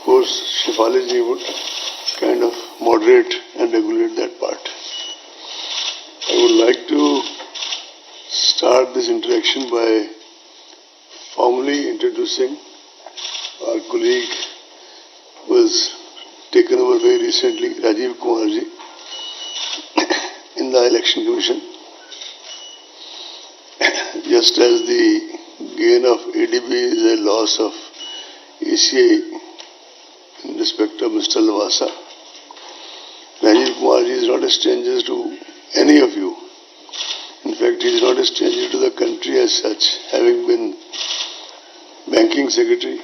course, Shefali would kind of moderate and regulate that part. I would like to start this interaction by formally introducing our colleague who has taken over very recently, Rajiv Kumarji, in the Election Commission. Just as the gain of ADB is a loss of ACI in respect of Mr. Lavasa, Rajiv Kumarji is not a stranger to any of you. In fact, he is not a stranger to the country as such, having been banking secretary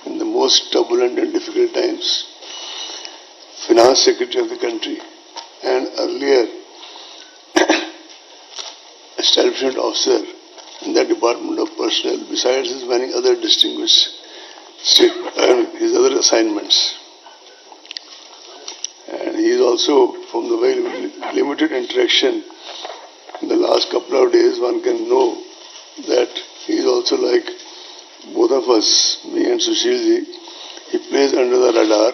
in the most turbulent and difficult times, finance secretary of the country, and earlier establishment officer in the Department of Personnel, besides his many other distinguished his other assignments. And he is also, from the very limited interaction in the last couple of days, one can know that he is also like both of us, me and Sushilji. He plays under the radar,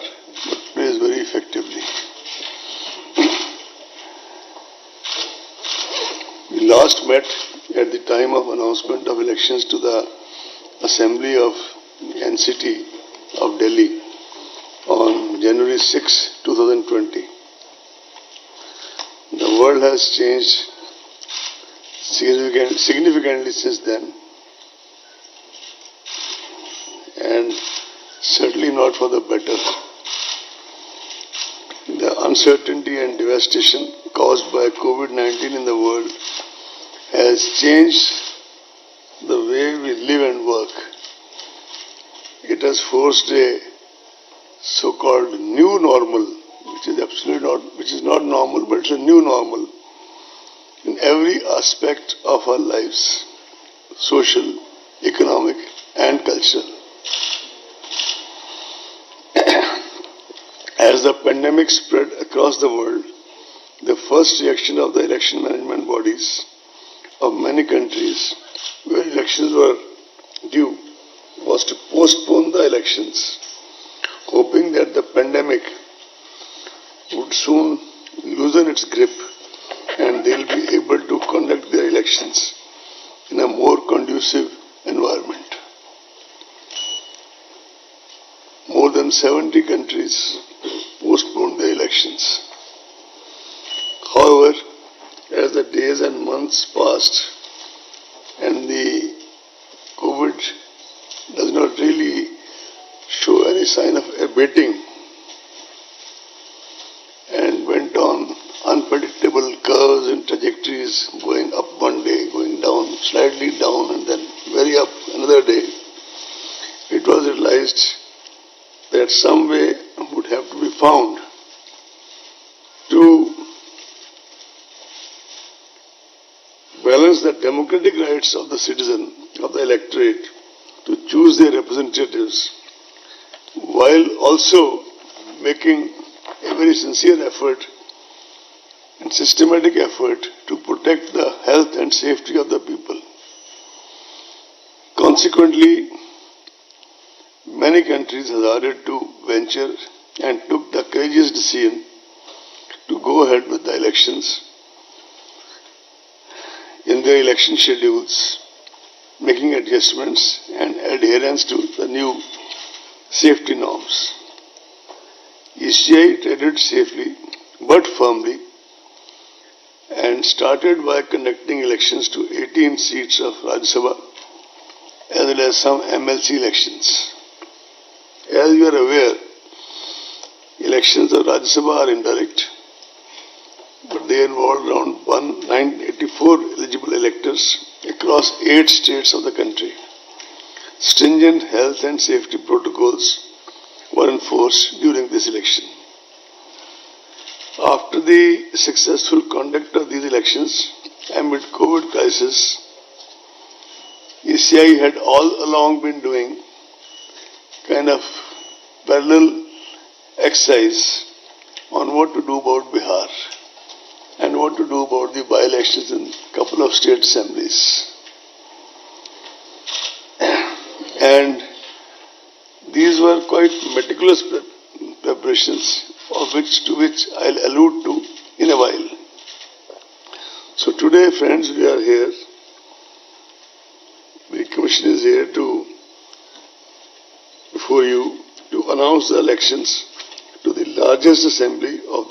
but plays very effectively. We last met at the time of announcement of elections to the Assembly of NCT of Delhi on January 6, 2020. The world has changed significantly since then, and certainly not for the better. The uncertainty and devastation caused by COVID-19 in the world has changed the way we live and work. It has forced a so-called new normal, which is not normal, but it's a new normal in every aspect of our lives, social, economic, and cultural. As the pandemic spread across the world, the first reaction of the election management bodies of many countries where elections were due was to postpone the elections, hoping that the pandemic would soon loosen its grip and they will be able to conduct their elections in a more conducive environment. More than 70 countries postponed their elections. However, as the days and months passed and the COVID does not really show any sign of abating and went on unpredictable curves and trajectories, going up one day, going down, slightly down, and then very up another day, it was realized that some way would have to be found to balance the democratic rights of the citizen, of the electorate, to choose their representatives, while also making a very sincere effort and systematic effort to protect the health and safety of the people. Consequently, many countries hazarded to venture and took the courageous decision to go ahead with the elections in their election schedules, making adjustments and adherence to the new safety norms. ECI treaded safely but firmly and started by conducting elections to 18 seats of Rajya Sabha as well as some MLC elections. As you are aware, elections of Rajya Sabha are indirect, but they involve around 984 eligible electors across 8 states of the country. Stringent health and safety protocols were enforced during this election. After the successful conduct of these elections amid COVID crisis, ECI had all along been doing kind of parallel exercise on what to do about Bihar and what to do about the by-elections in a couple of state assemblies. And these these were quite meticulous preparations, to which I'll allude to in a while. So today, friends, we are here. The Commission is here before you to announce the elections to the largest assembly of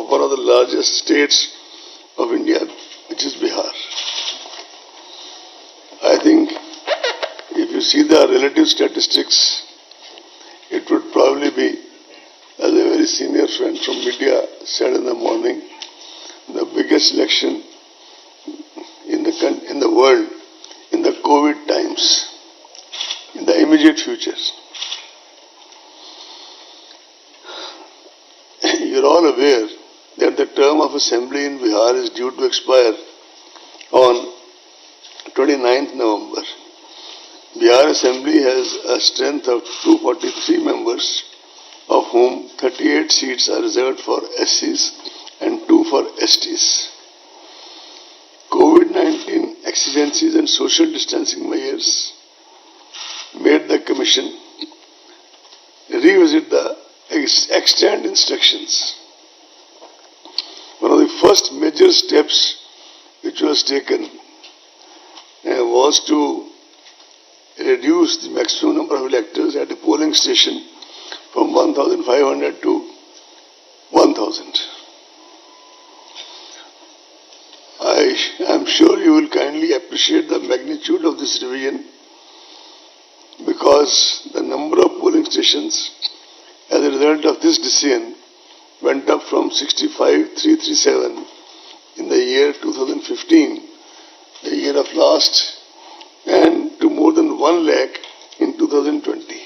one of the largest states of India, which is Bihar. I think if you see the relative statistics, it would probably be, as a very senior friend from media said in the morning, the biggest election in the world in the COVID times, in the immediate future. You are all aware that the term of assembly in Bihar is due to expire on 29th November. Bihar Assembly has a strength of 243 members, of whom 38 seats are reserved for SCs and 2 for STs. COVID-19 exigencies and social distancing measures made the Commission revisit the extant instructions. One of the first major steps which was taken was to reduce the maximum number of electors at a polling station from 1,500 to 1,000. I am sure you will kindly appreciate the magnitude of this revision, because the number of polling stations as a result of this decision went up from 65,337 in the year 2015, the year of last, and to more than 1 lakh in 2020.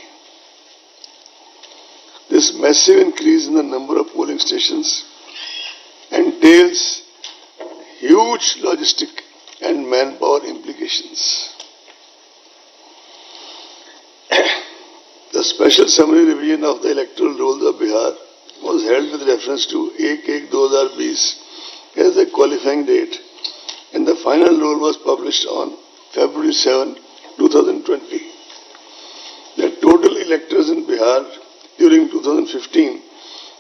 This massive increase in the number of polling stations entails huge logistic and manpower implications. The special summary revision of the electoral rolls of Bihar was held with reference to 1-1-2020 as the qualifying date, and the final roll was published on February 7, 2020. The total electors in Bihar during 2015,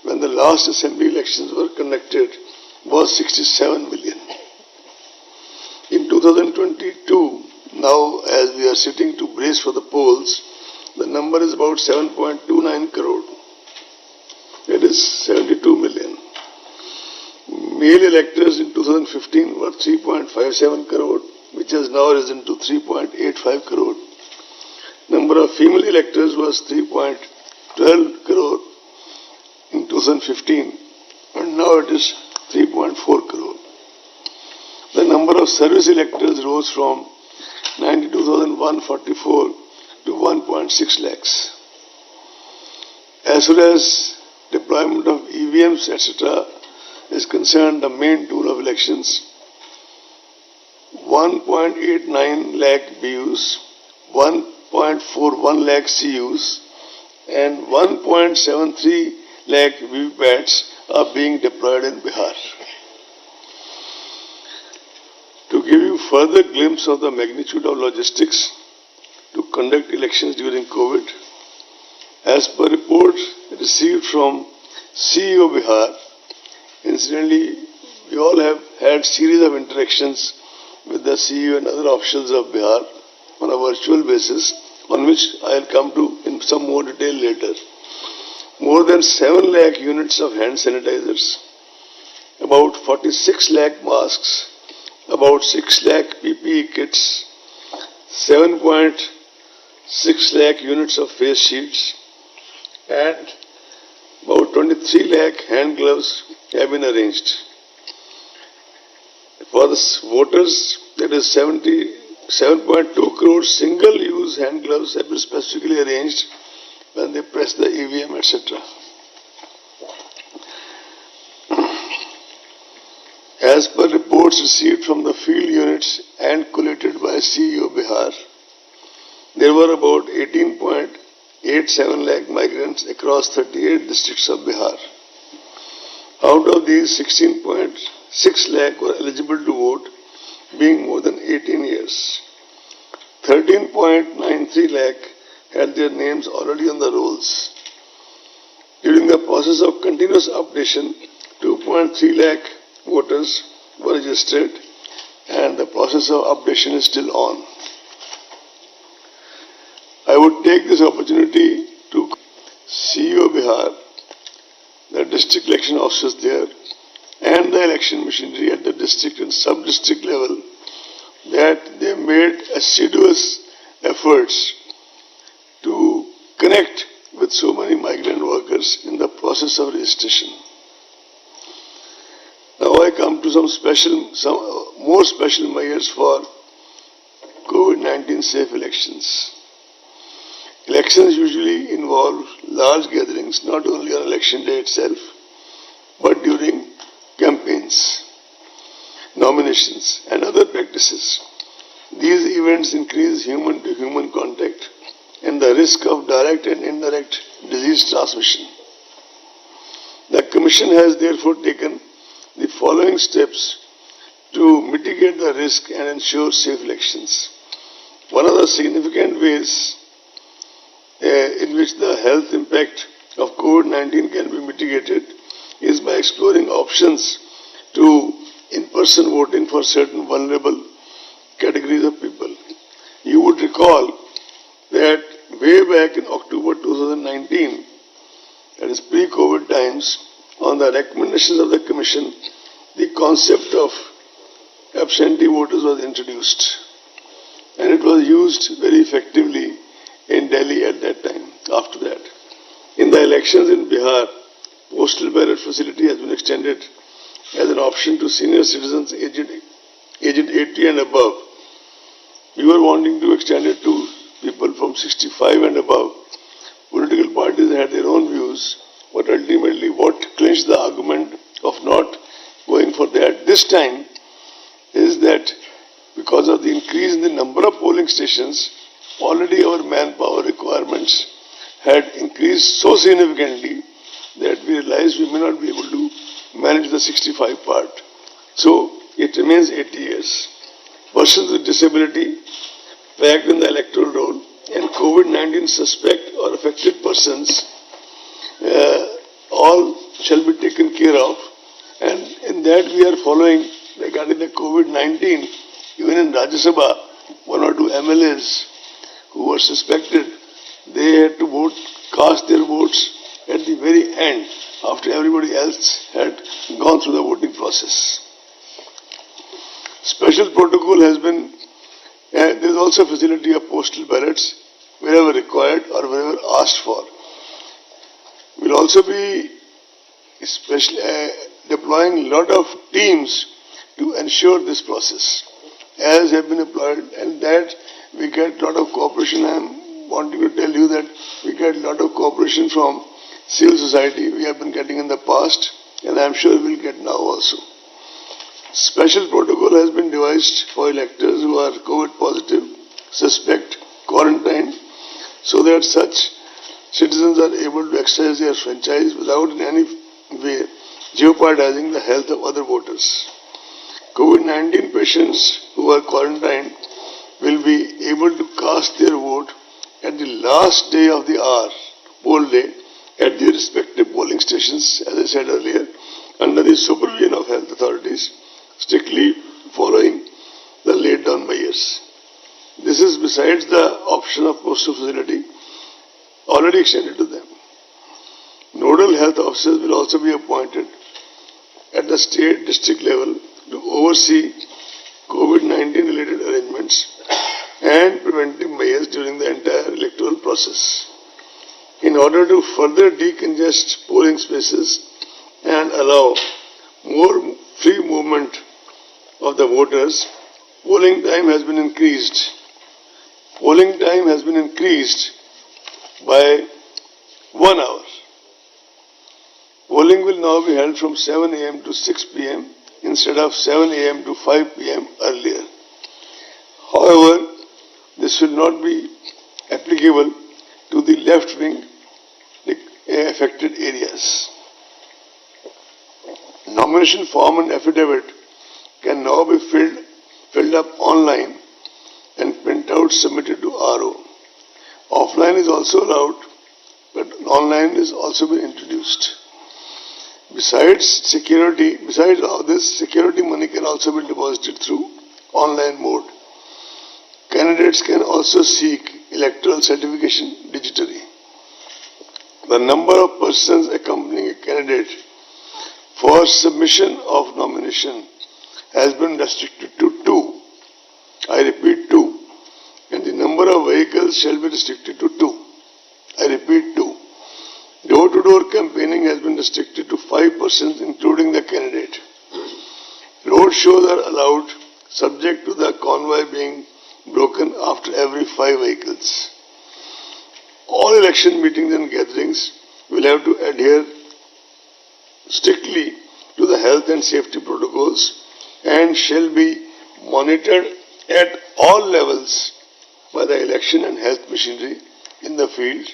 when the last assembly elections were conducted, was 67 million. In 2022, now as we are sitting to brace for the polls, the number is about 7.29 crore. It is 72 million. Male electors in 2015 were 3.57 crore, which has now risen to 3.85 crore. Number of female electors was 3.12 crore in 2015, and now it is 3.4 crore. The number of service electors rose from 92,144 to 1.6 lakhs. As far as deployment of EVMs, etc. is concerned, the main tool of elections, 1.89 lakh BUs, 1.41 lakh CUs, and 1.73 lakh VVPATs are being deployed in Bihar. To give you further glimpse of the magnitude of logistics to conduct elections during COVID, as per report received from CEO Bihar, incidentally, we all have had series of interactions with the CEO and other officials of Bihar on a virtual basis, on which I will come to in some more detail later. More than 7 lakh units of hand sanitizers, about 46 lakh masks, about 6 lakh PPE kits, 7.6 lakh units of face shields, and about 23 lakh hand gloves have been arranged. For the voters, that is 77.2 crore single-use hand gloves have been specifically arranged when they press the EVM, etc. As per reports received from the field units and collated by CEO Bihar, there were about 18.87 lakh migrants across 38 districts of Bihar. Out of these, 16.6 lakh were eligible to vote, being more than 18 years. 13.93 lakh had their names already on the rolls. During the process of continuous updation, 2.3 lakh voters were registered and the process of updation is still on. I would take this opportunity to CEO Bihar, the district election officers there, and the election machinery at the district and sub-district level that they made assiduous efforts to connect with so many migrant workers in the process of registration. Now I come to some more special measures for COVID-19 safe elections. Elections usually involve large gatherings not only on election day itself, but during campaigns, nominations, and other practices. These events increase human-to-human contact and the risk of direct and indirect disease transmission. The Commission has therefore taken the following steps to mitigate the risk and ensure safe elections. One of the significant ways in which the health impact of COVID-19 can be mitigated is by exploring options to in-person voting for certain vulnerable categories of people. You would recall that way back in October 2019, that is pre-COVID times, on the recommendations of the Commission, the concept of absentee voters was introduced, and it was used very effectively in Delhi at that time. After that, in the elections in Bihar, postal ballot facility has been extended as an option to senior citizens aged 80 and above. We were wanting to extend it to people from 65 and above. Political parties had their own views, but ultimately what clinched the argument of not going for that this time is that because of the increase in the number of polling stations, already our manpower requirements had increased so significantly that we realized we may not be able to manage the 65 part. So it remains 80 years. Persons with disability packed in the electoral roll and COVID-19 suspect or affected persons all shall be taken care of, and in that we are following regarding the COVID-19. Even in Rajya Sabha, one or two MLAs who were suspected, they had to cast their votes at the very end after everybody else had gone through the voting process. Special protocol has been, there is also a facility of postal ballots wherever required or wherever asked for. We will also be deploying a lot of teams to ensure this process, as have been employed, and that we get a lot of cooperation. I am wanting to tell you that we get a lot of cooperation from civil society. We have been getting in the past, and I am sure we will get now also. Special protocol has been devised for electors who are COVID positive, suspect, quarantined, so that such citizens are able to exercise their franchise without in any way jeopardizing the health of other voters. COVID-19 patients who are quarantined will be able to cast their vote at the last day of the hour, poll day, at their respective polling stations, as I said earlier, under the supervision of health authorities, strictly following the laid down measures. This is besides the option of postal facility already extended to them. Nodal health officers will also be appointed at the state district level to oversee COVID-19 related arrangements and preventive measures during the entire electoral process. In order to further decongest polling spaces and allow more free movement of the voters, polling time has been increased. Polling time has been increased by 1 hour. Polling will now be held from 7 a.m. to 6 p.m. instead of 7 a.m. to 5 p.m. earlier. However, this will not be applicable to the left-wing affected areas. Nomination form and affidavit can now be filled up online and printouts submitted to RO. Offline is also allowed, but online is also been introduced. Besides all this, security money can also be deposited through online mode. Candidates can also seek electoral certification digitally. The number of persons accompanying a candidate for submission of nomination has been restricted to 2. I repeat 2. And the number of vehicles shall be restricted to 2. I repeat 2. Door-to-door campaigning has been restricted to 5 persons, including the candidate. Road shows are allowed, subject to the convoy being broken after every 5 vehicles. All election meetings and gatherings will have to adhere strictly to the health and safety protocols and shall be monitored at all levels by the election and health machinery in the field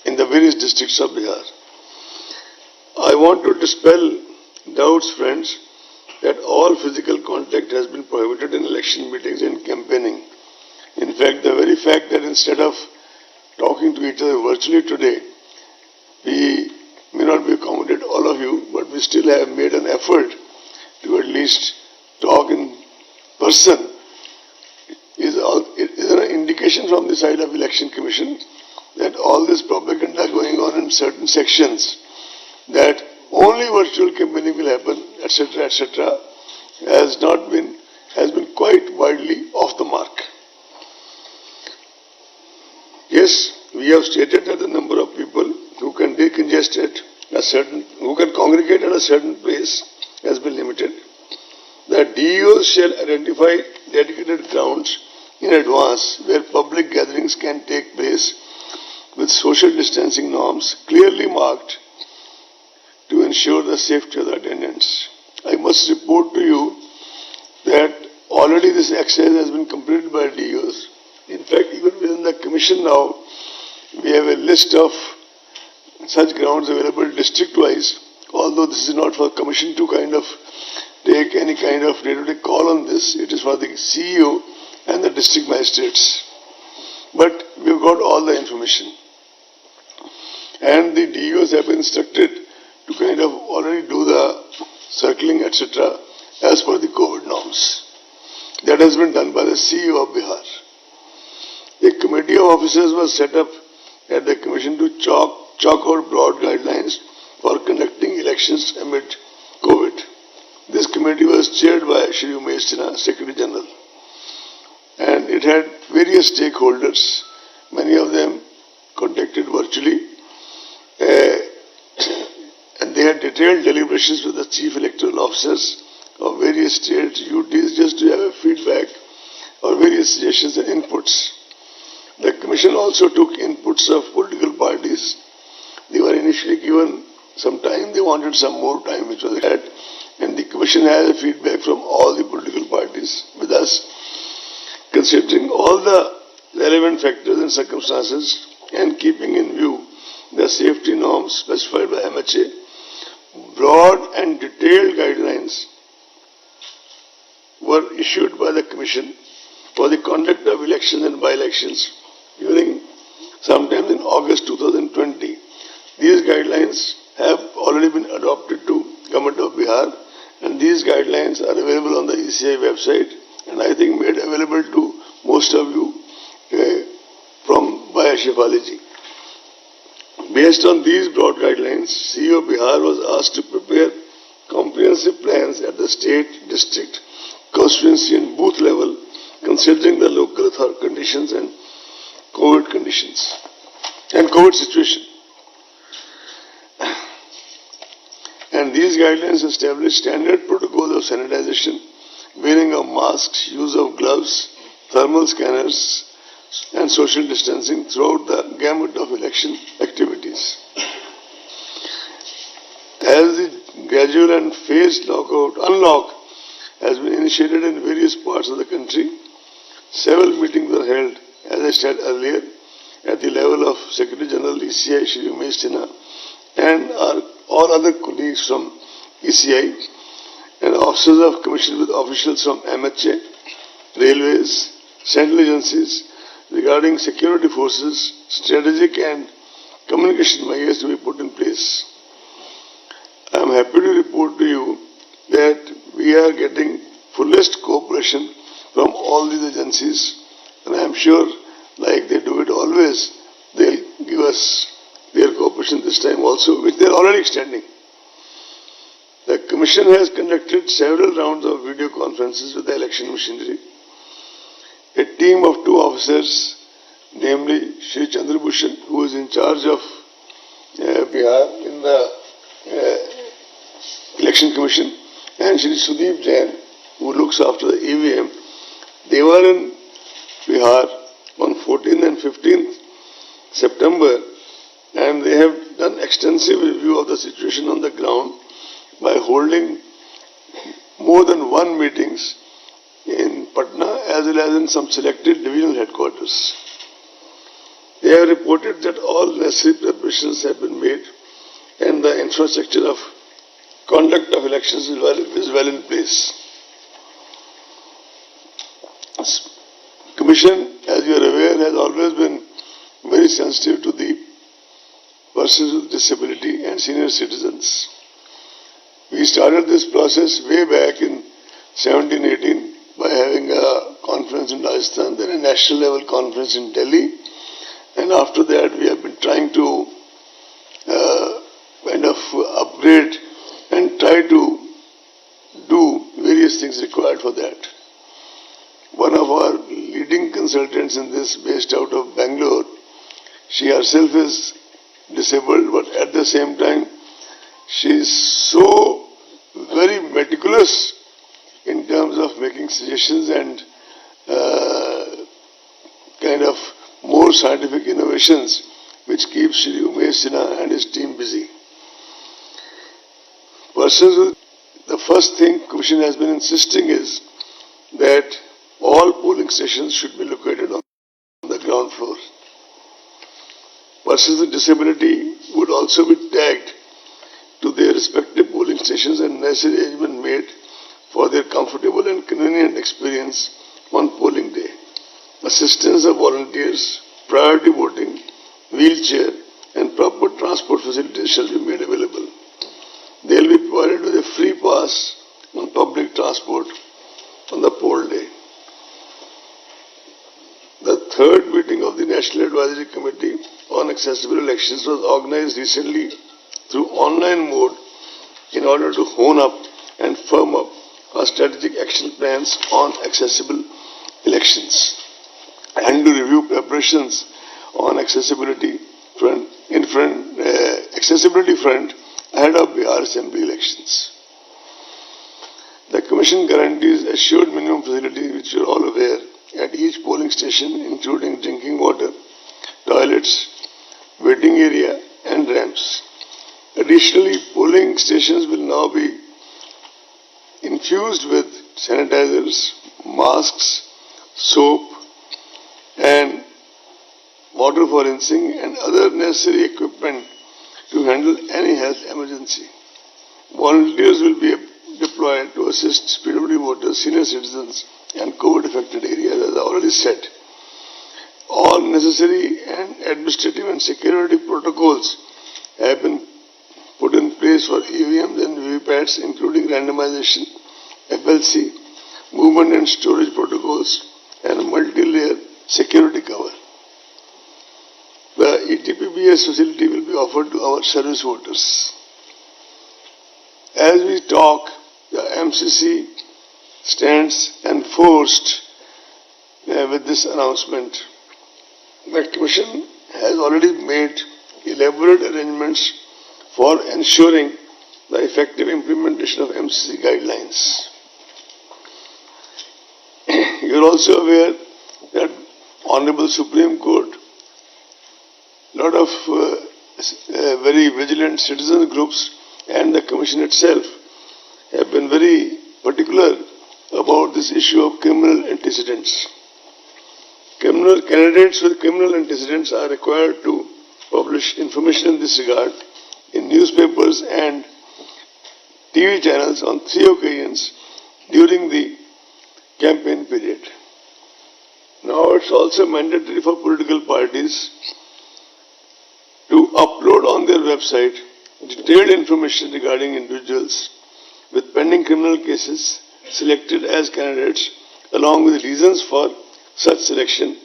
in the various districts of Bihar. I want to dispel doubts, friends, that all physical contact has been prohibited in election meetings and campaigning. In fact, the very fact that instead of talking to each other virtually today, we may not be accommodated all of you, but we still have made an effort to at least talk in person. It is an indication from the side of Election Commission that all this propaganda going on in certain sections, that only virtual campaigning will happen, etc., has been quite widely off the mark. Yes, we have stated that the number of people who can decongest who can congregate at a certain place has been limited. The DEOs shall identify dedicated grounds in advance where public gatherings can take place with social distancing norms clearly marked to ensure the safety of the attendants. I must report to you that already this exercise has been completed by DEOs. In fact, even within the commission now, we have a list of such grounds available district-wise, although this is not for commission to kind of take any kind of day-to-day call on this. It is for the CEO and the district magistrates. But we've got all the information. And the DEOs have been instructed to kind of already do the circling, etc., as per the COVID norms. That has been done by the CEO of Bihar. A committee of officers was set up at the commission to chalk out broad guidelines for conducting elections amid COVID. This committee was chaired by Shri Umesh Sinha, Secretary General, and it had various stakeholders, many of them contacted virtually, and they had detailed deliberations with the chief electoral officers of various states, UTs, just to have a feedback or various suggestions and inputs. The commission also took inputs of political parties. They were initially given some time, they wanted some more time, which was had, and the commission has a feedback from all the political parties with us, considering all the relevant factors and circumstances and keeping in view the safety norms specified by MHA. Broad and detailed guidelines were issued by the commission for the conduct of elections and by-elections during sometime in August 2020. These guidelines have already been adopted to Government of Bihar, and these guidelines are available on the ECI website, and I think made available to most of you by Ashifaliji. Based on these broad guidelines, CEO Bihar was asked to prepare comprehensive plans at the state, district, constituency and booth level, considering the local conditions and COVID conditions and COVID situation. And these guidelines establish standard protocols of sanitization, wearing of masks, use of gloves, thermal scanners, and social distancing throughout the gamut of election activities. As the gradual and phased unlock has been initiated in various parts of the country, several meetings were held, as I said earlier, at the level of Secretary General ECI Shri Umesh Sinha and all other colleagues from ECI and officers of commission with officials from MHA, railways, central agencies, regarding security forces, strategic and communication measures to be put in place. I am happy to report to you that we are getting fullest cooperation from all these agencies, and I am sure, like they do it always, they'll give us their cooperation this time also, which they are already extending. The Commission has conducted several rounds of video conferences with the election machinery. A team of 2 officers, namely Shri Chandrabhushan, who is in charge of Bihar in the Election Commission, and Shri Sudeep Jain, who looks after the EVM, they were in Bihar on 14th and 15th September, and they have done extensive review of the situation on the ground by holding more than 1 meetings in Patna as well as in some selected divisional headquarters. They have reported that all necessary preparations have been made and the infrastructure of conduct of elections is well in place. Commission, as you are aware, has always been very sensitive to the persons with disability and senior citizens. We started this process way back in 17-18 by having a conference in Rajasthan, then a national level conference in Delhi, and after that we have been trying to kind of upgrade and try to do various things required for that. One of our leading consultants in this, based out of Bangalore, she herself is disabled, but at the same time she is so very meticulous in terms of making suggestions and kind of more scientific innovations, which keeps Shri Umesh Sinha and his team busy. The first thing Commission has been insisting is that all polling stations should be located on the ground floor. Persons with disability would also be tagged to their respective polling stations and necessary arrangement made for their comfortable and convenient experience on polling day. Assistance of volunteers, priority voting, wheelchair and proper transport facilities shall be made available. They will be provided with a free pass on public transport on the poll day. The third meeting of the National Advisory Committee on Accessible Elections was organized recently through online mode in order to hone up and firm up our strategic action plans on accessible elections and to review preparations on accessibility front ahead of Bihar Assembly elections. The Commission guarantees assured minimum facilities, which you are all aware, at each polling station, including drinking water, toilets, waiting area and ramps. Additionally, polling stations will now be infused with sanitizers, masks, soap and water for rinsing and other necessary equipment to handle any health emergency. Volunteers will be deployed to assist PWD voters, senior citizens and COVID-affected areas, as I already said. All necessary and administrative and security protocols have been put in place for EVMs and VVPATs, including randomization, FLC, movement and storage protocols, and multi-layer security cover. The ETPBS facility will be offered to our service voters. As we talk, the MCC stands enforced with this announcement. The Commission has already made elaborate arrangements for ensuring the effective implementation of MCC guidelines. You are also aware that Honorable Supreme Court, lot of very vigilant citizen groups and the Commission itself have been very particular about this issue of criminal antecedents. Candidates with criminal antecedents are required to publish information in this regard in newspapers and TV channels on 3 occasions during the campaign period. Now it's also mandatory for political parties to upload on their website detailed information regarding individuals with pending criminal cases selected as candidates, along with reasons for such selection,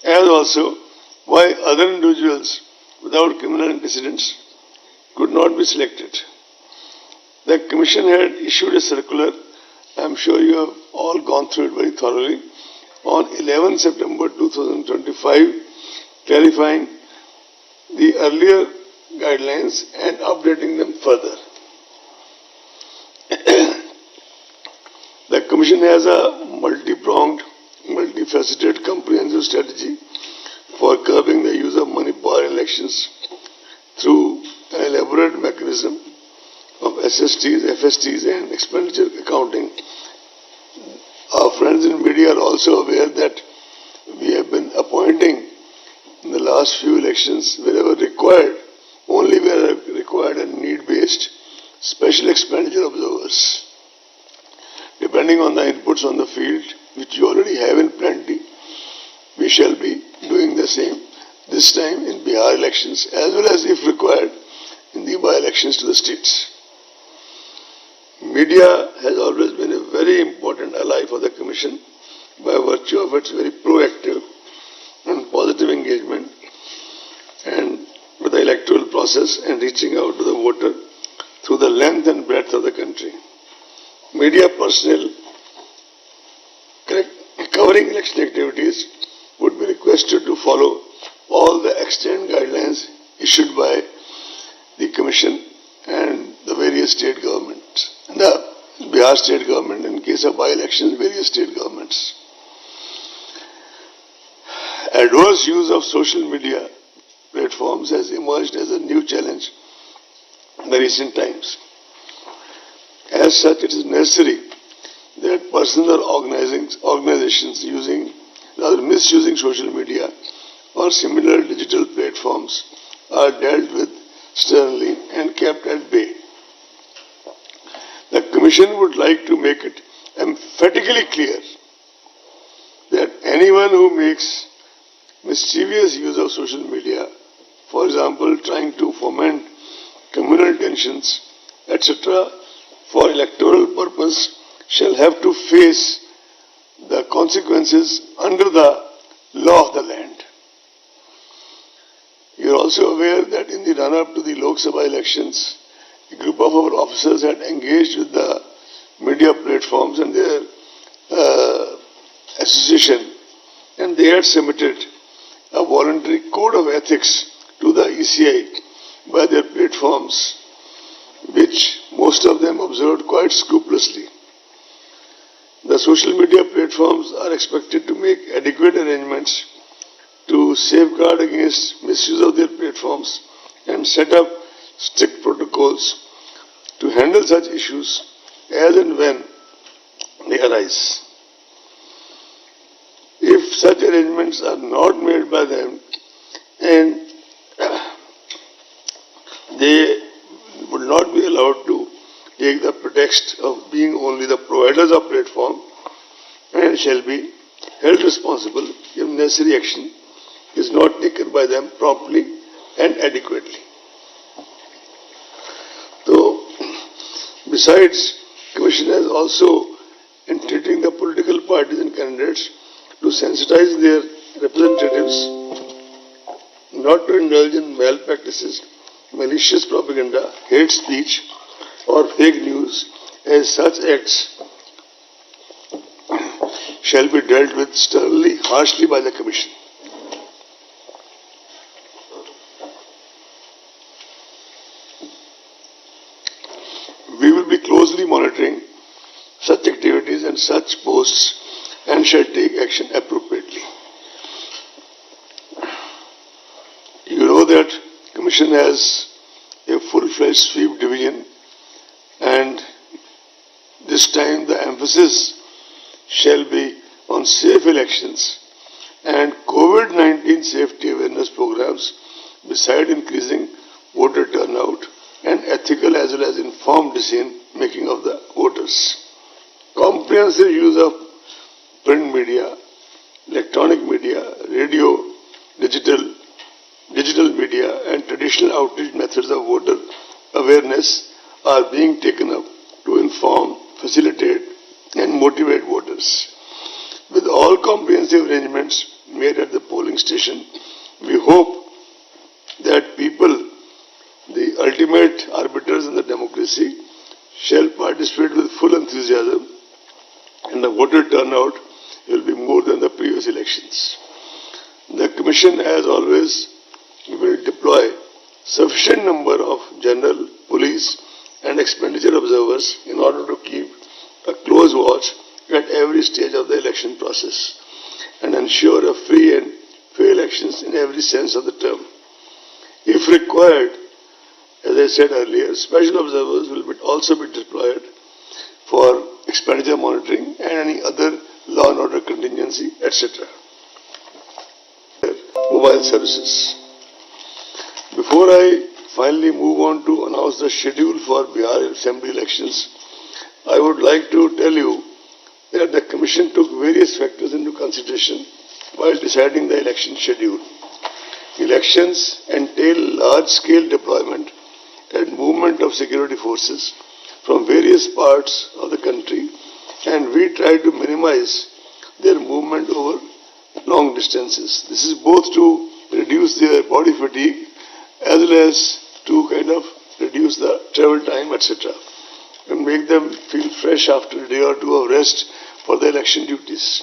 as also why other individuals without criminal antecedents could not be selected. The Commission had issued a circular, I am sure you have all gone through it very thoroughly, on 11 September 2025, clarifying the earlier guidelines and updating them further. The Commission has a multi-pronged, multifaceted, comprehensive strategy for curbing the use of money power in elections through an elaborate mechanism of SSTs, FSTs and expenditure accounting. Our friends in media are also aware that we have been appointing in the last few elections, wherever required, only where required and need-based, special expenditure observers. Depending on the inputs on the field, which you already have in plenty, we shall be doing the same this time in Bihar elections, as well as, if required, in the by-elections to the states. Media has always been a very important ally for the Commission by virtue of its very proactive and positive engagement and with the electoral process and reaching out to the voter through the length and breadth of the country. Media personnel covering election activities would be requested to follow all the extant guidelines issued by the Commission and the various state governments, the Bihar state government, in case of by-elections, various state governments. Adverse use of social media platforms has emerged as a new challenge in the recent times. As such, it is necessary that persons or organizations misusing social media or similar digital platforms are dealt with sternly and kept at bay. The Commission would like to make it emphatically clear that anyone who makes mischievous use of social media, for example, trying to foment communal tensions, etc., for electoral purpose, shall have to face the consequences under the law of the land. You are also aware that in the run-up to the Lok Sabha elections, a group of our officers had engaged with the media platforms and their association, and they had submitted a voluntary code of ethics to the ECI by their platforms, which most of them observed quite scrupulously. The social media platforms are expected to make adequate arrangements to safeguard against misuse of their platforms and set up strict protocols to handle such issues as and when they arise. If such arrangements are not made by them and they would not be allowed to take the pretext of being only the providers of platform and shall be held responsible if necessary action is not taken by them promptly and adequately. So, besides, Commission has also entreating the political parties and candidates to sensitize their representatives not to indulge in malpractices, malicious propaganda, hate speech, or fake news, as such acts shall be dealt with sternly, harshly by the Commission. We will be closely monitoring such activities and such posts and shall take action appropriately. You know that Commission has a full-fledged sweep division, and this time the emphasis shall be on safe elections and COVID-19 safety awareness programs, beside increasing voter turnout and ethical as well as informed decision making of the voters. Comprehensive use of print media, electronic traditional outreach methods of voter awareness are being taken up to inform, facilitate and motivate voters. With all comprehensive arrangements made at the polling station, we hope that people, the ultimate arbiters in the democracy, shall participate with full enthusiasm and the voter turnout will be more than the previous elections. The Commission, as always, will deploy sufficient number of general, police and expenditure observers in order to keep a close watch at every stage of the election process and ensure a free and fair elections in every sense of the term. If required, as I said earlier, special observers will also be deployed for expenditure monitoring and any other law and order contingency, etc. Mobile services. Before I finally move on to announce the schedule for Bihar Assembly elections, I would like to tell you that the Commission took various factors into consideration while deciding the election schedule. Elections entail large-scale deployment and movement of security forces from various parts of the country, and we try to minimize their movement over long distances. This is both to reduce their body fatigue as well as to kind of reduce the travel time, etc., and make them feel fresh after a day or two of rest for the election duties.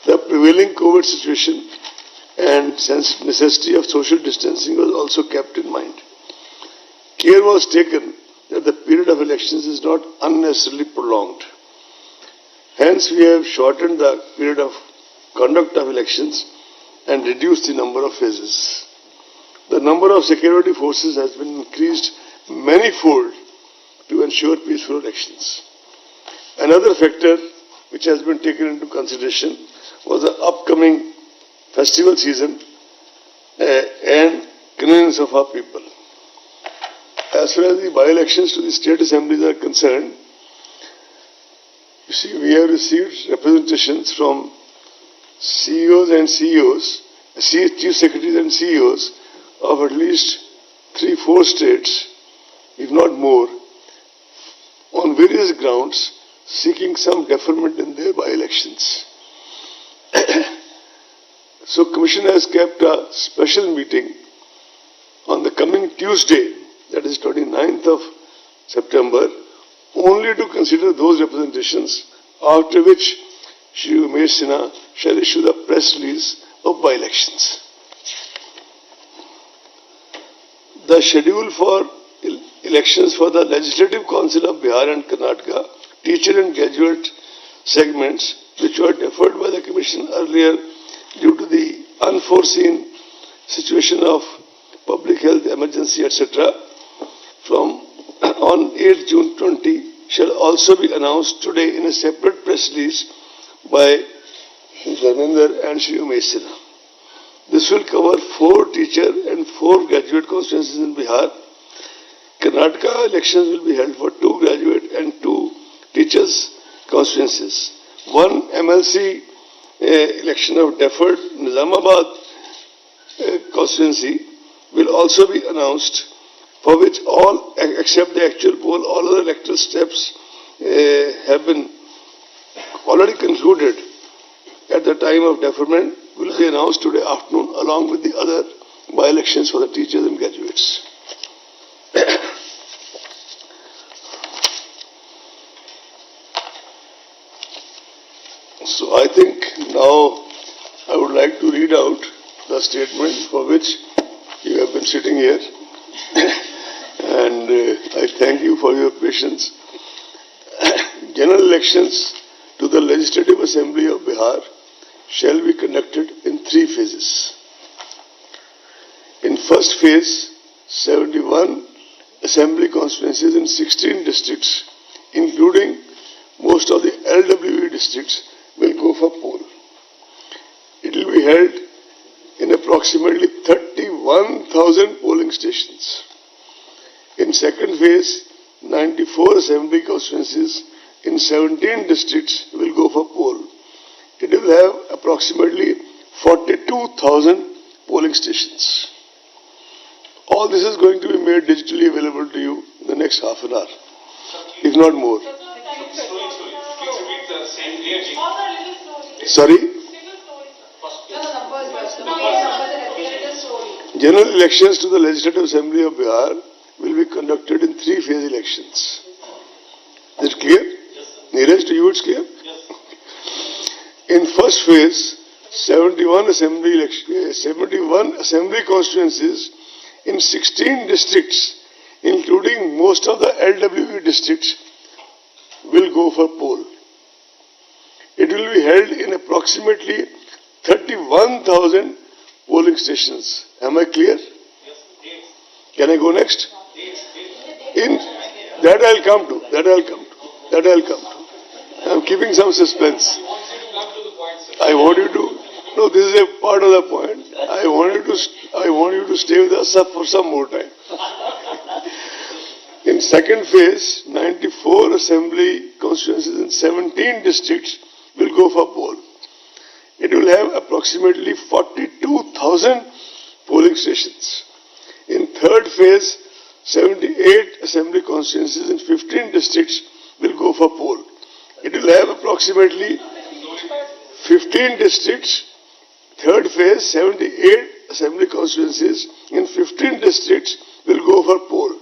The prevailing COVID situation and necessity of social distancing was also kept in mind. Care was taken that the period of elections is not unnecessarily prolonged. Hence, we have shortened the period of conduct of elections and reduced the number of phases. The number of security forces has been increased manifold to ensure peaceful elections. Another factor which has been taken into consideration was the upcoming festival season and convenience of our people. As far as the by-elections to the state assemblies are concerned, you see, we have received representations from CEOs and CEOs, Chief Secretaries and CEOs of at least 3-4 states, if not more, on various grounds seeking some deferment in their by-elections. So Commission has kept a special meeting on the coming Tuesday, that is 29th of September, only to consider those representations, after which Shri Umesh Sinha shall issue the press release of by-elections. The schedule for elections for the Legislative Council of Bihar and Karnataka, teacher and graduate segments, which were deferred by the Commission earlier due to the unforeseen situation of public health emergency, etc., from on 8th June 20 shall also be announced today in a separate press release by Dharmender and Shri Umesh Sinha. This will cover 4 teacher and 4 graduate constituencies in Bihar. Karnataka elections will be held for 2 graduate and 2 teachers constituencies. 1 MLC election of deferred Nizamabad constituency will also be announced, for which all, except the actual poll, all other electoral steps have been already concluded at the time of deferment, will be announced today afternoon along with the other by-elections for the teachers and graduates. So I think now I would like to read out the statement for which you have been sitting here. And I thank you for your patience. General elections to the Legislative Assembly of Bihar shall be conducted in 3 phases. In first phase, 71 assembly constituencies in 16 districts, including most of the LWE districts, will go for poll. It will be held in approximately 31,000 polling stations. In second phase, 94 assembly constituencies in 17 districts will go for poll. It will have approximately 42,000 polling stations. All this is going to be made digitally available to you in the next half an hour, if not more. Sorry? General elections to the Legislative Assembly of Bihar will be conducted in 3-phase elections. Is it clear? Nearest to you it's clear? In first phase, 71 assembly constituencies in 16 districts, including most of the LWE districts, will go for poll. It will be held in approximately 31,000 polling stations. Am I clear? Can I go next? In that I'll come to. I'm keeping some suspense. I want you to. No, this is a part of the point. I want you to stay with us for some more time. In second phase, 94 assembly constituencies in 17 districts will go for poll. It will have approximately 42,000 polling stations. In third phase, 78 assembly constituencies in 15 districts will go for poll. It will have approximately 15 districts. Third phase, 78 assembly constituencies in 15 districts will go for poll.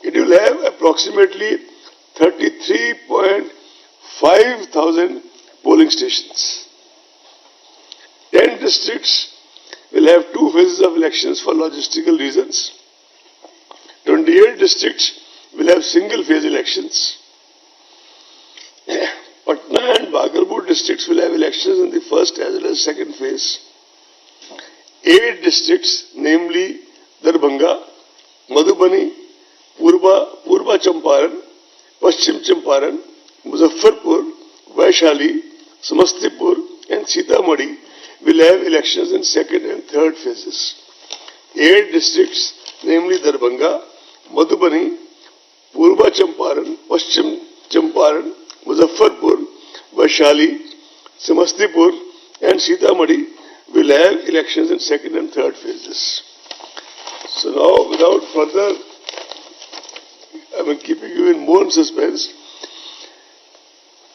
It will have approximately 33.5 thousand polling stations. 10 districts will have 2 phases of elections for logistical reasons. 28 districts will have single-phase elections. Patna and Bagalpur districts will have elections in the first as well as second phase. 8 districts, namely Darbhanga, Madhubani, Purba Champaran, Paschim Champaran, Muzaffarpur, Vaishali, Samastipur and Sitamarhi will have elections in second and third phases. 8 districts, namely Darbhanga, Madhubani, Purba Champaran, Paschim Champaran, Muzaffarpur, Vaishali, Samastipur and Sitamarhi will have elections in second and third phases. So now, without further, keeping you in more suspense,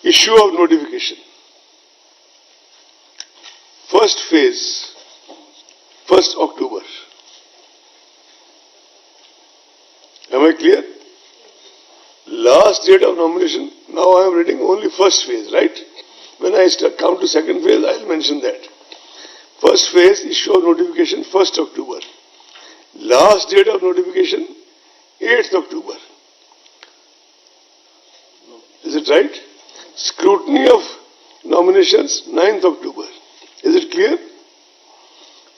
issue of notification. First phase, 1st October. Am I clear? Last date of nomination, now I am reading only first phase, right? When I come to second phase, I will mention that. First phase, issue of notification, 1st October. Last date of notification, 8th October. Is it right? Scrutiny of nominations, 9th October. Is it clear?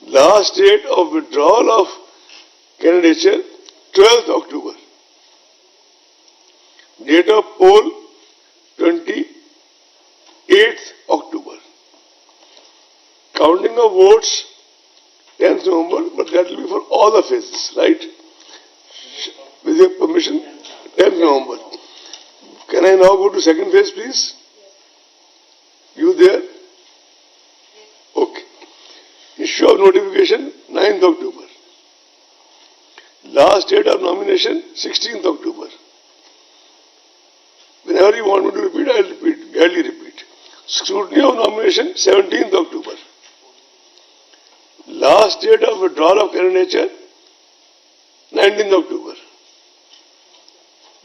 Last date of withdrawal of candidature, 12th October. Date of poll, 28th October. Counting of votes, 10th November, but that will be for all the phases, right? With your permission, 10th November. Can I now go to second phase, please? You there? Okay. Issue of notification, 9th October. Last date of nomination, 16th October. Whenever you want me to repeat, I will repeat, gladly repeat. Scrutiny of nomination, 17th October. Last date of withdrawal of candidature, 19th October.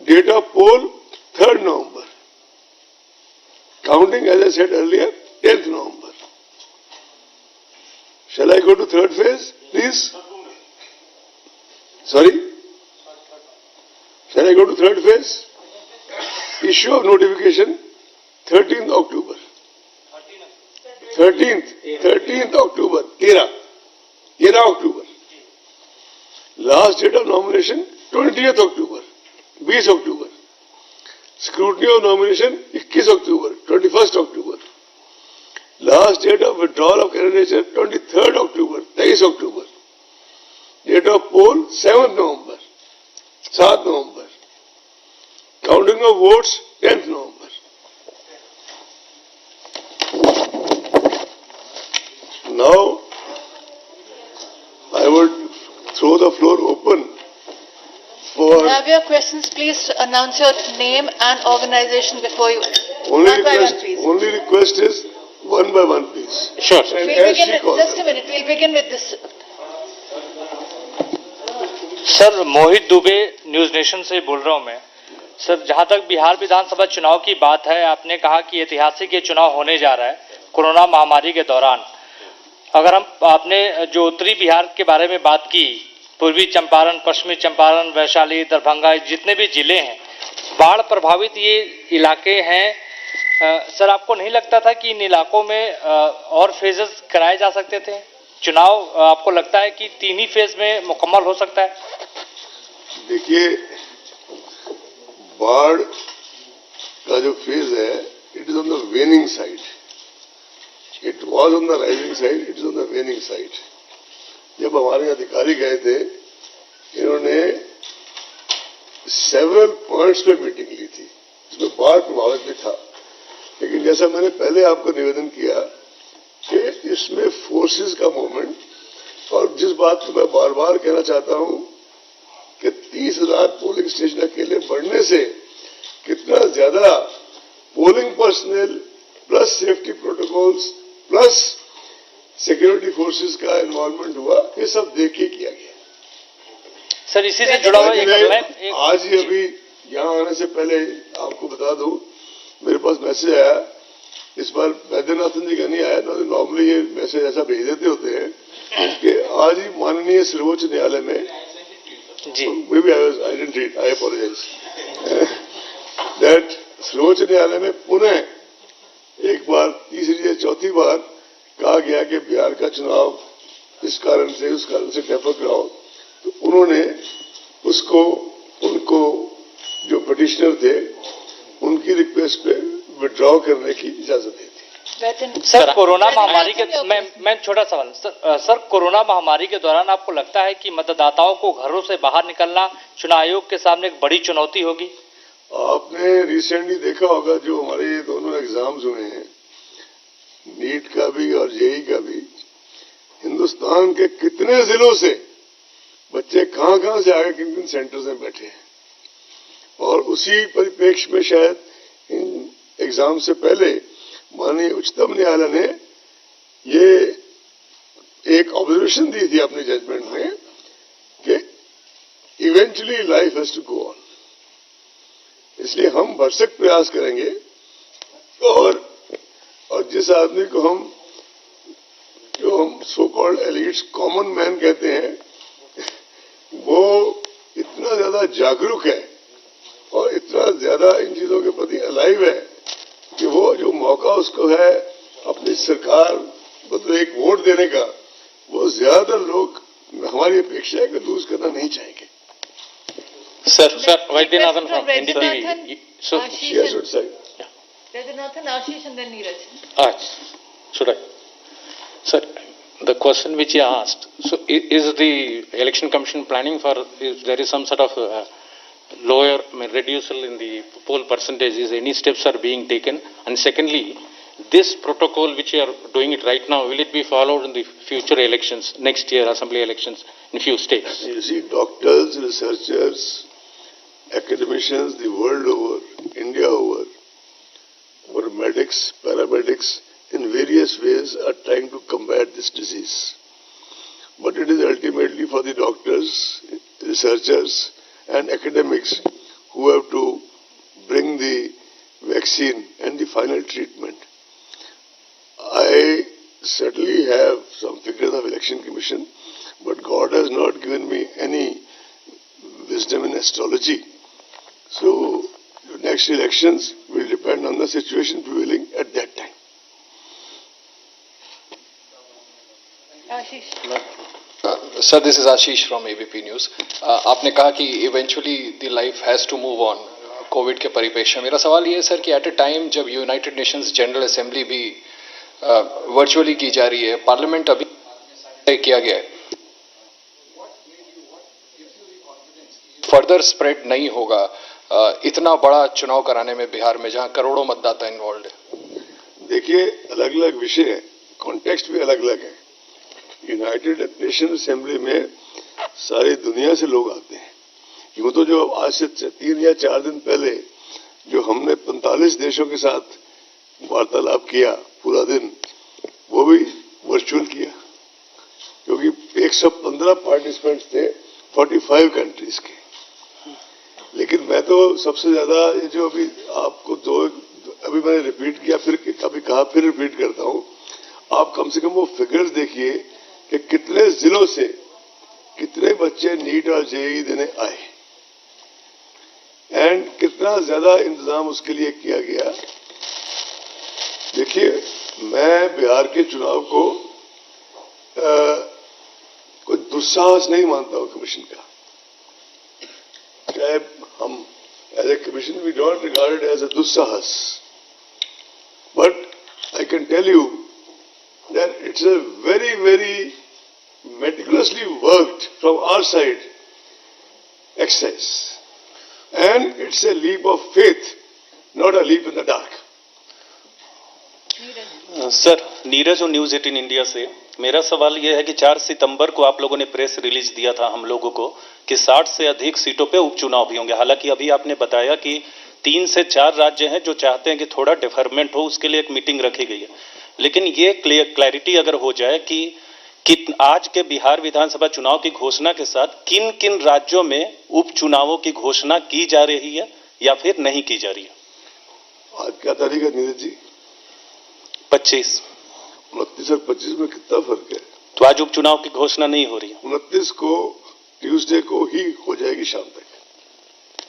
Date of poll, 3rd November. Counting, as I said earlier, 10th November. Shall I go to third phase, please? Sorry? Shall I go to third phase? Issue of notification, 13th October. 13th October, 13 October. Last date of nomination, 20th October, 20 October. Scrutiny of nomination, 21 October, 21st October. Last date of withdrawal of candidature, 23rd October, 23 October. Date of poll, 7th November, 7th November. Counting of votes, 10th November. Now, I would throw the floor open for Have your questions, please announce your name and organization before you. only One by one, request. please. Only request is one by one, please. Sure, sir. And We'll as begin she with, calls just a them. minute, we'll begin with this. Sir, Mohit Dubey, news nation से बोल रहा हूं मैं। Sir, जहां तक बिहार विधानसभा चुनाव की बात है, आपने कहा कि ऐतिहासिक ये चुनाव होने जा रहा है कोरोना महामारी के दौरान। अगर आपने जो उत्तरी बिहार के बारे में बात की, पूर्वी चंपारण, पश्चिमी चंपारण, वैशाली, दरभंगा, जितने भी जिले हैं, बाढ़ प्रभावित ये इलाके हैं। सर, आपको नहीं लगता था कि इन इलाकों में और फेजेस कराए जा सकते थे? चुनाव आपको लगता है कि 3 ही फेज में मुकम्मल हो सकता है? देखिए, बाढ़ का जो फेज है, it is on the वेनिंग side. It was on the rising side, it is on the वेनिंग side. जब हमारे अधिकारी गए थे, इन्होंने सेवरल पॉइंट्स पे मीटिंग ली थी, इसमें बाढ़ प्रभावित भी था. लेकिन जैसा मैंने पहले आपको निवेदन किया कि इसमें फोर्सेस का मूवमेंट, और जिस बात को मैं बार बार कहना चाहता हूं कि 30,000 पोलिंग स्टेशन अकेले बढ़ने से कितना ज्यादा polling personal plus safety protocols plus security forces का इन्वॉल्वमेंट हुआ, ये सब देख के किया गया. सर, इसी से जुड़ा हुआ आज ही अभी यहाँ आने से पहले आपको बता दूं, मेरे पास मैसेज आया. इस बार वैद्यनाथन जी का नहीं आया, नॉर्मली ये मैसेज ऐसा भेज देते होते हैं कि आज ही माननीय सर्वोच्च न्यायालय में, maybe I didn't read, I apologise, that सर्वोच्च न्यायालय में पुनः एक बार, तीसरी या चौथी बार कहा गया कि बिहार का चुनाव इस कारण से उस कारण से डेफर कराओ. तो उन्होंने उसको, उनको जो पिटिशनर थे, उनकी रिक्वेस्ट पे विड्रॉ करने की इजाजत दी थी. सर, कोरोना महामारी के, मैं छोटा सवाल सर, कोरोना महामारी के दौरान आपको लगता है कि मतदाताओं को घरों से बाहर निकलना चुनाव आयोग के सामने एक बड़ी चुनौती होगी? आपने रिसेंटली देखा होगा जो हमारे ये दोनों एग्जाम्स हुए हैं, नीट का भी और जेई का भी, हिंदुस्तान के कितने जिलों से बच्चे कहां से आगे किन किन सेंटर्स में बैठे हैं. और उसी परिप्रेक्ष्य में शायद इन एग्जाम से पहले माननीय उच्चतम न्यायालय ने ये एक ऑब्जर्वेशन दी थी अपने जजमेंट में कि eventually life has to go on. इसलिए हम भरसक प्रयास करेंगे, और जिस आदमी को जो हम so called elites common man कहते हैं, वो इतना ज्यादा जागरूक है और इतना ज्यादा इन चीजों के प्रति अलाइव है कि वो जो मौका उसको है अपनी सरकार मतलब एक वोट देने का, वो ज्यादातर लोग, हमारी अपेक्षा है कि लूज करना नहीं चाहेंगे. Sir, Vaidyanathan from NDTV. So, yes, would say. Vaidyanathan, Ashish and then Neeraj. Should I? Sir, the question which you asked, so is the Election Commission planning for, if there is some sort of lower, reduction in the poll percentage, is any steps are being taken? And secondly, this protocol which you are doing it right now, will it be followed in the future elections, next year assembly elections in few states? You see, doctors, researchers, academicians the world over, India over, or medics, paramedics, in various ways are trying to combat this disease. But it is ultimately for the doctors, researchers and academics who have to bring the vaccine and the final treatment. I certainly have some figures of Election Commission, but God has not given me any wisdom in astrology. So, the next elections will depend on the situation prevailing at that time. Ashish. Sir, this is Ashish from ABP News. आपने कहा कि eventually the life has to move on, Covid के परिप्रेक्ष्य में. मेरा सवाल ये है सर कि at a time जब यूनाइटेड नेशंस जनरल असेंबली भी वर्चुअली की जा रही है, पार्लियामेंट अभी तय किया गया है, फर्दर स्प्रेड नहीं होगा इतना बड़ा चुनाव कराने में बिहार में, जहां करोड़ों मतदाता इन्वॉल्व है? देखिए, अलग अलग विषय है, कॉन्टेक्स्ट भी अलग अलग है. यूनाइटेड नेशन असेंबली में सारी दुनिया से लोग आते हैं. यूं तो जो आज से 3 या 4 दिन पहले जो हमने 45 देशों के साथ वार्तालाप किया पूरा दिन, वो भी वर्चुअल किया, क्योंकि 115 पार्टिसिपेंट्स थे 45 कंट्रीज के। लेकिन मैं तो सबसे ज्यादा ये जो अभी आपको अभी मैंने रिपीट किया, फिर अभी कहा, फिर रिपीट करता हूं, आप कम से कम वो फिगर्स देखिए कि कितने जिलों से कितने बच्चे नीट और जेईई देने आए एंड कितना ज्यादा इंतजाम उसके लिए किया गया। देखिए, मैं बिहार के चुनाव को कोई दुस्साहस नहीं मानता हूं कमीशन का। चाहे हम as a commission we don't regard it as a दुस्साहस, but I can tell you that it's a very, very meticulously worked from our side exercise. And it's a leap of faith, not a leap in the dark. Sir, Neeraj और news 18 India से मेरा सवाल यह है कि 4 सितंबर को आप लोगों ने प्रेस रिलीज दिया था हम लोगों को कि 60 से अधिक सीटों पे उपचुनाव भी होंगे। हालांकि अभी आपने बताया कि 3 से 4 राज्य हैं जो चाहते हैं कि थोड़ा डेफरमेंट हो, उसके लिए एक मीटिंग रखी गई है। लेकिन ये क्लैरिटी अगर हो जाए कि आज के बिहार विधानसभा चुनाव की घोषणा के साथ किन किन राज्यों में उपचुनावों की घोषणा की जा रही है या फिर नहीं की जा रही है। आज क्या तारीख है नीरज जी? 25। 29 और 25 में कितना फर्क है? तो आज उपचुनाव की घोषणा नहीं हो रही है। 29 को ट्यूसडे को ही हो जाएगी शाम तक।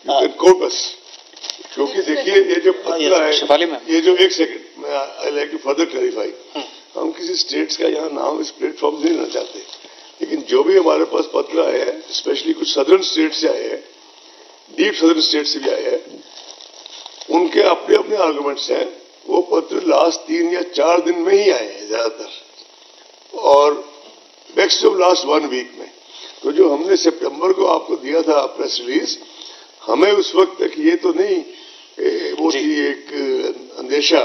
यू कैन कोट अस, क्योंकि देखिए ये जो पत्र है, ये जो एक सेकंड मैं I like to further clarify, हम किसी स्टेट्स का यहाँ नाम इस प्लेटफॉर्म से नहीं लेना चाहते, लेकिन जो भी हमारे पास पत्र आए हैं, स्पेशली कुछ सदर्न स्टेट से आए हैं, डीप सदर्न स्टेट से भी आए हैं, उनके अपने अपने आर्गुमेंट्स हैं। वो पत्र लास्ट 3 या 4 दिन में ही आए हैं ज्यादातर, और मैक्सिमम लास्ट 1 वीक में। तो जो हमने सितंबर को आपको दिया था प्रेस रिलीज, हमें उस वक्त तक ये तो नहीं वो थी एक अंदेशा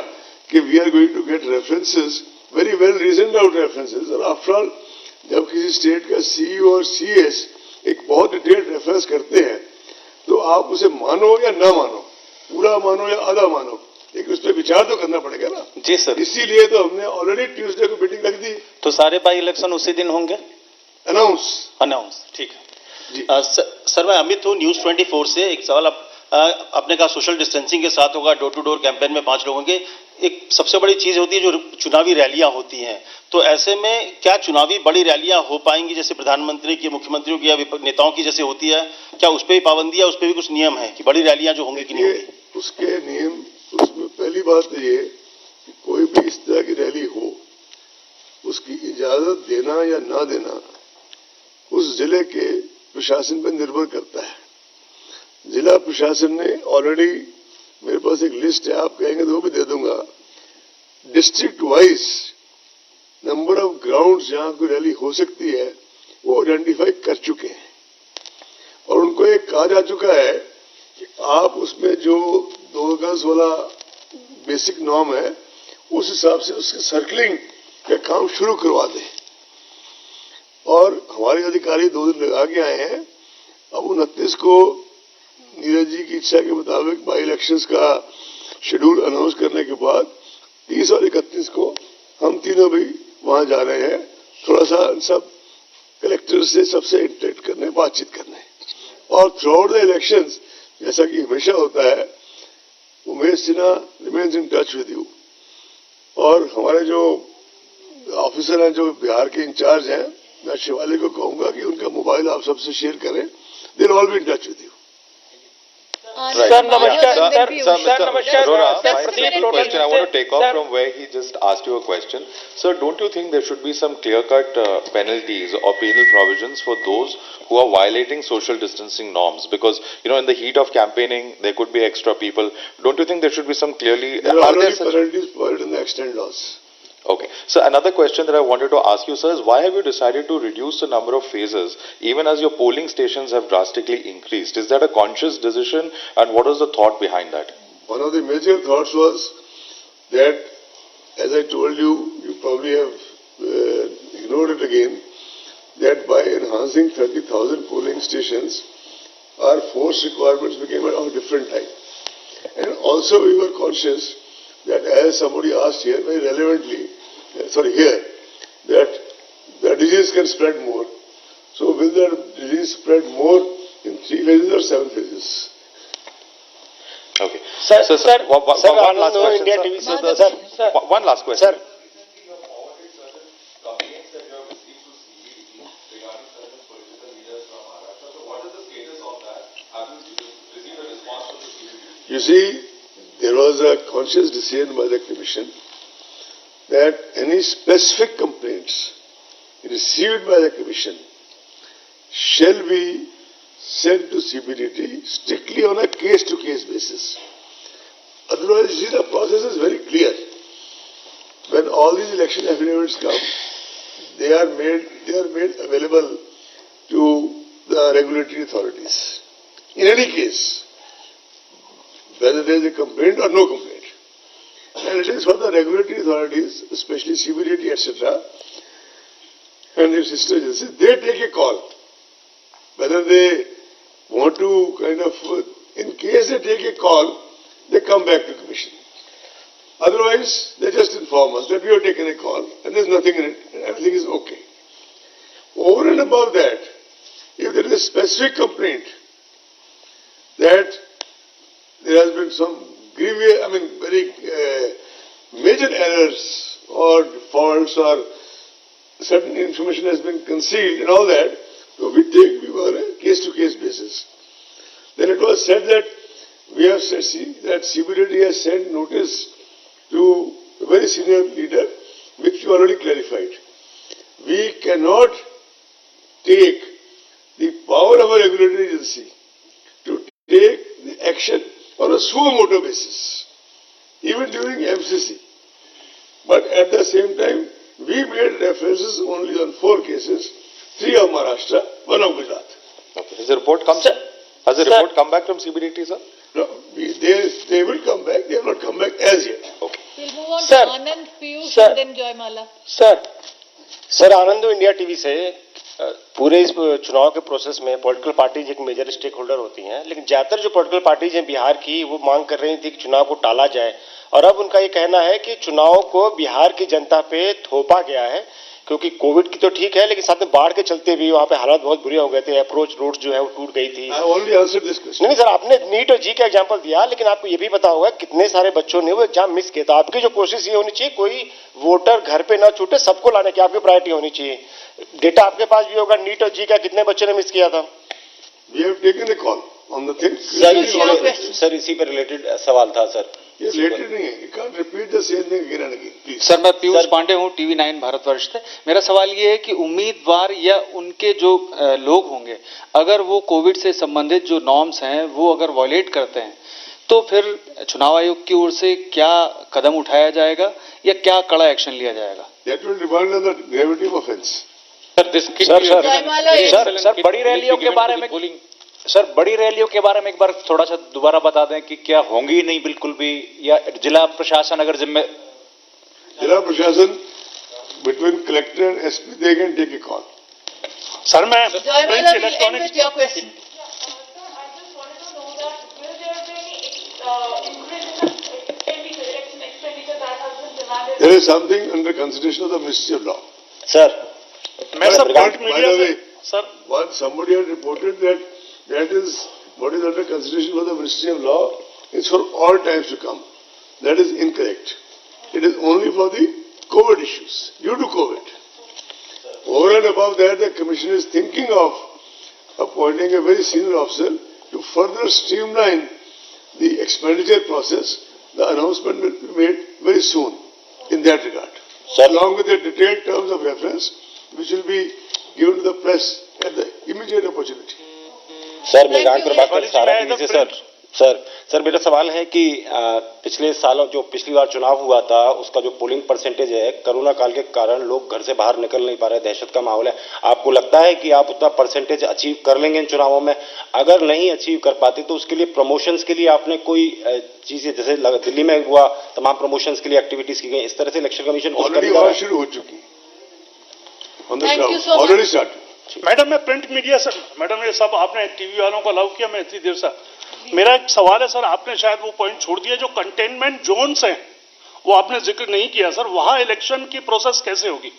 कि we are going to get references, very well reasoned out references. और आफ्टर ऑल जब किसी स्टेट का सीईओ और सीएस एक बहुत डिटेल्ड रेफरेंस करते हैं, तो आप उसे मानो या ना मानो, पूरा मानो या आधा मानो, लेकिन उस पर विचार तो करना पड़ेगा ना। जी सर, इसीलिए तो हमने ऑलरेडी ट्यूसडे को मीटिंग रख दी। तो सारे बाई इलेक्शन उसी दिन होंगे? अनाउंस, ठीक है जी। सर, मैं अमित हूँ न्यूज 24 से। एक सवाल आपने कहा सोशल डिस्टेंसिंग के साथ होगा, डोर टू डोर कैंपेन में 5 लोगों के। एक सबसे बड़ी चीज होती है जो चुनावी रैलियां होती हैं, तो ऐसे में क्या चुनावी बड़ी रैलियां हो पाएंगी जैसे प्रधानमंत्री की, मुख्यमंत्रियों की या नेताओं की जैसे होती है? क्या उस पर भी पाबंदी है, उस पर भी कुछ नियम है कि बड़ी रैलियां जो होंगी कि नहीं होंगी? उसके नियम, उसमें पहली बात तो ये कि कोई भी इस तरह की रैली हो, उसकी इजाजत देना या ना देना उस जिले के प्रशासन पर निर्भर करता है। जिला प्रशासन ने ऑलरेडी, मेरे पास एक लिस्ट है, आप कहेंगे तो वो भी दे दूंगा, district wise number of grounds जहां कोई रैली हो सकती है वो आइडेंटिफाई कर चुके हैं, और उनको एक कहा जा चुका है कि आप उसमें जो 2 गज वाला बेसिक नॉर्म है उस हिसाब से उसके सर्कलिंग का काम शुरू करवा दें। और हमारे अधिकारी 2 दिन लगा के आए हैं। अब 29 को नीरज जी की इच्छा के मुताबिक बाई इलेक्शंस का शेड्यूल अनाउंस करने के बाद 30 और 31 को हम तीनों भी वहां जा रहे हैं, थोड़ा सा सब कलेक्टर से सबसे इंटरेक्ट करने, बातचीत करने। और थ्रू आउट द इलेक्शंस, जैसा कि हमेशा होता है, Umesh Sinha remains in touch with you, और हमारे जो ऑफिसर हैं जो बिहार के इंचार्ज हैं, मैं शिवाली को कहूंगा कि उनका मोबाइल आप सबसे शेयर करें, they will all be in touch with you. Sir, namaskar. Sir, Arora, my second question I want to take off from where he just asked you a question. Sir, don't you think there should be some clear-cut penalties or penal provisions for those who are violating social distancing norms? Because, you know, in the heat of campaigning, there could be extra people. Don't you think there should be some clearly... There are already penalties provided in the extant laws. Okay. So another question that I wanted to ask you, sir, is why have you decided to reduce the number of phases even as your polling stations have drastically increased? Is that a conscious decision, and what was the thought behind that? One of the major thoughts was that, as I told you, you probably have ignored it again, that by enhancing 30,000 polling stations, our force requirements became of a different type. And also we were conscious that, as somebody asked here very relevantly, here, that the disease can spread more. So will the disease spread more in 3 phases or 7 phases? Okay. Sir, one last question. India Sir. TV Sir. One last question. Sir. You see, there was a conscious decision by the Commission that any specific complaints received by the Commission shall be sent to CBDT strictly on a case-to-case basis. Otherwise, you see, the process is very clear. When all these election affidavits come, they are made available to the regulatory authorities. In any case, whether there is a complaint or no complaint. And it is for the regulatory authorities, especially CBDT, etc., and its sister agencies, they take a call. Whether they want to in case they take a call, they come back to the Commission. Otherwise, they just inform us that we have taken a call and there is nothing in it, and everything is okay. Over and above that, if there is a specific complaint that there has been some grievous, very major errors or defaults or certain information has been concealed and all that, so we were a case-to-case basis. Then it was said that that CBDT has sent notice to a very senior leader, which you already clarified. We cannot take the power of a regulatory agency to take the action on a suo motu basis, even during MCC. But at the same time, we made references only on 4 cases, 3 of Maharashtra, 1 of Gujarat. Okay. Has the report come back from CBDT, sir? No, they will come back. They have not come back as yet. Okay. We'll move on Sir. to Anand, Piyush, Sir. and then Joymala. Sir Anand India TV से पूरे इस चुनाव के process में political parties एक major stake holder होती हैं, लेकिन ज्यादातर जो पॉलिटिकल पार्टीज हैं बिहार की, वो मांग कर रही थी कि चुनाव को टाला जाए, और अब उनका ये कहना है कि चुनाव को बिहार की जनता पे थोपा गया है, क्योंकि कोविड की तो ठीक है, लेकिन साथ में बाढ़ के चलते भी वहां पे हालात बहुत बुरे हो गए थे, अप्रोच रोड जो है वो टूट गई थी। नहीं सर, आपने नीट और जी का एग्जांपल दिया, लेकिन आपको ये भी पता होगा कितने सारे बच्चों ने वो एग्जाम मिस किया था। आपकी जो कोशिश ये होनी चाहिए, कोई वोटर घर पे ना छूटे, सबको लाने की आपकी प्रायोरिटी होनी चाहिए। डेटा आपके पास भी होगा, नीट और जी का कितने बच्चों ने मिस किया था। We have taken a call on the thing. Sir इसी पे रिलेटेड सवाल था सर। ये रिलेटेड नहीं है, you can't repeat the same thing again and again, please. Sir मैं पीयूष पांडे हूँ, टीवी 9 भारतवर्ष से। मेरा सवाल ये है कि उम्मीदवार या उनके जो लोग होंगे, अगर वो कोविड से संबंधित जो नॉर्म्स हैं वो अगर वॉयलेट करते हैं, तो फिर चुनाव आयोग की ओर से क्या कदम उठाया जाएगा या क्या कड़ा एक्शन लिया जाएगा? That will depend on the gravity of offence. Sir बड़ी रैलियों के बारे में बड़ी रैलियों के बारे में एक बार थोड़ा सा दोबारा बता दें कि क्या होंगी नहीं बिल्कुल भी, या जिला प्रशासन अगर जिला प्रशासन between collector and SP, they can take a call. Sir मैं Joymala, we'll end with your question. There is something under consideration of the Ministry of Law. Sir By the way, somebody had reported that is what is under consideration for the Ministry of Law is for all times to come. That is incorrect. It is only for the COVID issues, due to COVID. Over and above that, the Commission is thinking of appointing a very senior officer to further streamline the expenditure process. The announcement will be made very soon in that regard, along with the detailed terms of reference, which will be given to the press at the immediate opportunity. Sir मैं गांव पर बात कर सारा लीजिए sir मेरा सवाल है कि पिछले सालों जो पिछली बार चुनाव हुआ था उसका जो पोलिंग परसेंटेज है, कोरोना काल के कारण लोग घर से बाहर निकल नहीं पा रहे, दहशत का माहौल है, आपको लगता है कि आप उतना परसेंटेज अचीव कर लेंगे इन चुनावों में? अगर नहीं अचीव कर पाते तो उसके लिए प्रमोशंस के लिए आपने कोई चीजें, जैसे दिल्ली में हुआ तमाम प्रमोशंस के लिए एक्टिविटीज की गई, इस तरह से इलेक्शन कमीशन ऑलरेडी शुरू हो चुकी on the ground, already start. Madam मैं प्रिंट मीडिया सर, मैडम ये सब आपने टीवी वालों को अलाउ किया, मैं इतनी देर से, मेरा एक सवाल है सर, आपने शायद वो पॉइंट छोड़ दिया, जो कंटेनमेंट जोन्स हैं वो आपने जिक्र नहीं किया सर, वहां इलेक्शन की प्रोसेस कैसे होगी?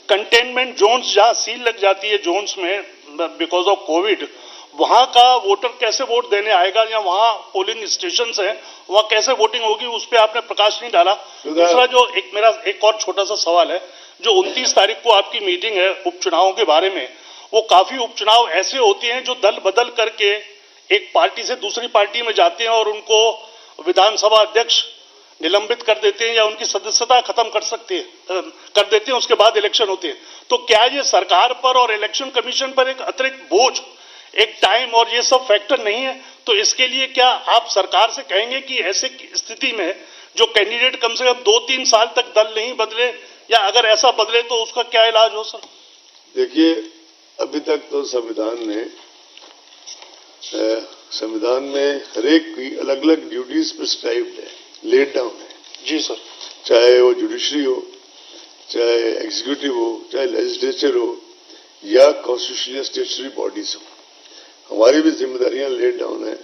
कंटेनमेंट जोन्स जहां सील लग जाती है जोन्स में बिकॉज ऑफ कोविड, वहां का वोटर कैसे वोट देने आएगा, या वहां पोलिंग स्टेशन हैं वहां कैसे वोटिंग होगी, उस पर आपने प्रकाश नहीं डाला। दूसरा जो मेरा एक और छोटा सा सवाल है, जो 29 तारीख को आपकी मीटिंग है उपचुनावों के बारे में, वो काफी उपचुनाव ऐसे होते हैं जो दल बदल करके एक पार्टी से दूसरी पार्टी में जाते हैं और उनको विधानसभा अध्यक्ष निलंबित कर देते हैं या उनकी सदस्यता खत्म कर देते हैं, उसके बाद इलेक्शन होते हैं। तो क्या ये सरकार पर और इलेक्शन कमीशन पर एक अतिरिक्त बोझ, एक टाइम और ये सब फैक्टर नहीं है? तो इसके लिए क्या आप सरकार से कहेंगे कि ऐसे स्थिति में जो कैंडिडेट कम से कम 2-3 साल तक दल नहीं बदले, या अगर ऐसा बदले तो उसका क्या इलाज हो सर? देखिए, अभी तक तो संविधान में हरेक की अलग अलग ड्यूटीज प्रिस्क्राइब्ड है, लेड डाउन है। जी सर। चाहे वो जुडिशरी हो, चाहे एग्जीक्यूटिव हो, चाहे लेजिस्लेचर हो, या कॉन्स्टिट्यूशनल स्टेचुटरी बॉडीज हो, हमारी भी जिम्मेदारियां लेड डाउन है।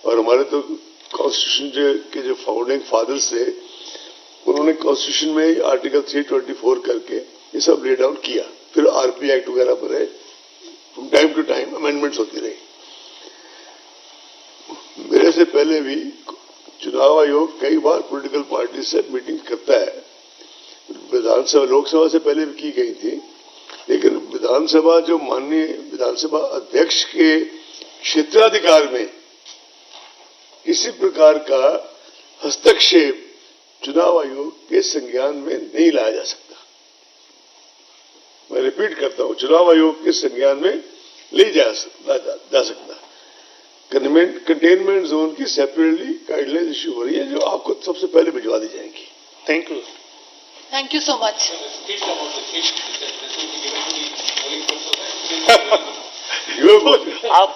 और हमारे तो कॉन्स्टिट्यूशन के जो फाउंडिंग फादर्स थे, उन्होंने कॉन्स्टिट्यूशन में आर्टिकल 324 करके ये सब ले डाउन किया। फिर आरपी एक्ट वगैरह पर है, टाइम टू टाइम अमेंडमेंट्स होती रही। मेरे से पहले भी चुनाव आयोग कई बार पॉलिटिकल पार्टी से मीटिंग करता है, विधानसभा लोकसभा से पहले भी की गई थी, लेकिन विधानसभा जो माननीय विधानसभा अध्यक्ष के क्षेत्राधिकार में किसी प्रकार का हस्तक्षेप चुनाव आयोग के संज्ञान में नहीं लाया जा सकता। मैं रिपीट करता हूं, चुनाव आयोग के संज्ञान में नहीं जा सकता। कंटेनमेंट जोन की सेपरेटली गाइडलाइंस इश्यू हो रही है, जो आपको सबसे पहले भिजवा दी जाएंगी। Thank you. Thank you so much. You have